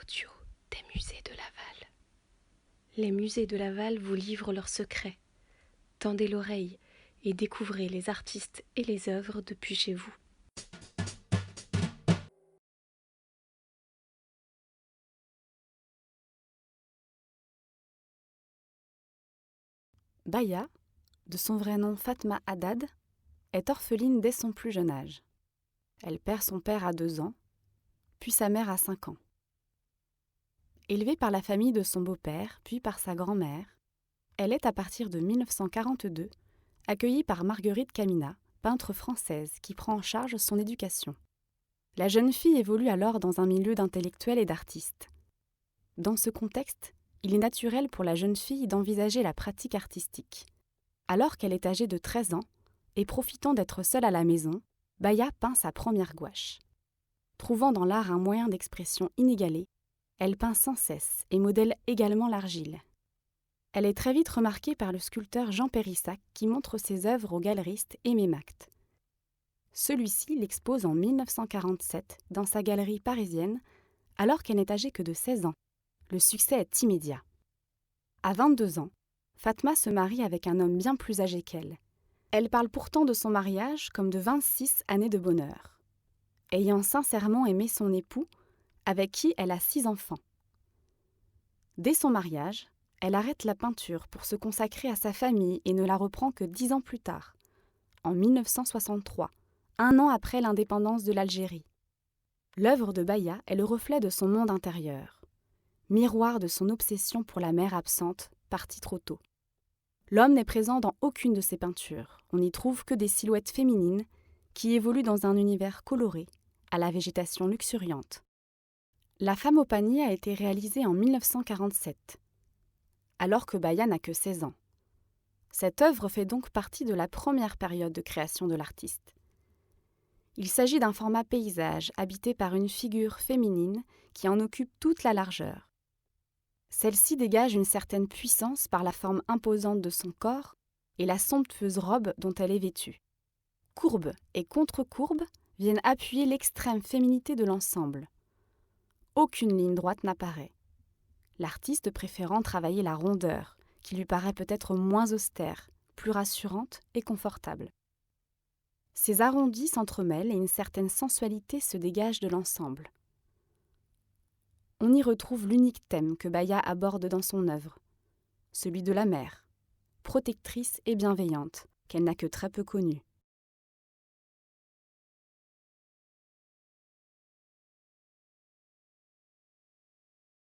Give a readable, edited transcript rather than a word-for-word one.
audios des musées de Laval. Les musées de Laval vous livrent leurs secrets. Tendez l'oreille et découvrez les artistes et les œuvres depuis chez vous. Baya, de son vrai nom Fatma Haddad, est orpheline dès son plus jeune âge. Elle perd son père à 2 ans, puis sa mère à 5 ans. Élevée par la famille de son beau-père, puis par sa grand-mère, elle est à partir de 1942 accueillie par Marguerite Camina, peintre française qui prend en charge son éducation. La jeune fille évolue alors dans un milieu d'intellectuels et d'artistes. Dans ce contexte, il est naturel pour la jeune fille d'envisager la pratique artistique. Alors qu'elle est âgée de 13 ans, et profitant d'être seule à la maison, Baya peint sa première gouache. Trouvant dans l'art un moyen d'expression inégalé, elle peint sans cesse et modèle également l'argile. Elle est très vite remarquée par le sculpteur Jean Périssac qui montre ses œuvres au galeriste Aimé Macte. Celui-ci l'expose en 1947 dans sa galerie parisienne alors qu'elle n'est âgée que de 16 ans. Le succès est immédiat. À 22 ans, Fatma se marie avec un homme bien plus âgé qu'elle. Elle parle pourtant de son mariage comme de 26 années de bonheur. Ayant sincèrement aimé son époux, avec qui elle a 6 enfants. Dès son mariage, elle arrête la peinture pour se consacrer à sa famille et ne la reprend que 10 ans plus tard, en 1963, un an après l'indépendance de l'Algérie. L'œuvre de Baya est le reflet de son monde intérieur, miroir de son obsession pour la mère absente, partie trop tôt. L'homme n'est présent dans aucune de ses peintures, on n'y trouve que des silhouettes féminines qui évoluent dans un univers coloré, à la végétation luxuriante. La femme au panier a été réalisée en 1947, alors que Baya n'a que 16 ans. Cette œuvre fait donc partie de la première période de création de l'artiste. Il s'agit d'un format paysage habité par une figure féminine qui en occupe toute la largeur. Celle-ci dégage une certaine puissance par la forme imposante de son corps et la somptueuse robe dont elle est vêtue. Courbe et contre-courbe viennent appuyer l'extrême féminité de l'ensemble. Aucune ligne droite n'apparaît. L'artiste préférant travailler la rondeur, qui lui paraît peut-être moins austère, plus rassurante et confortable. Ces arrondis s'entremêlent et une certaine sensualité se dégage de l'ensemble. On y retrouve l'unique thème que Baya aborde dans son œuvre, celui de la mère, protectrice et bienveillante, qu'elle n'a que très peu connue.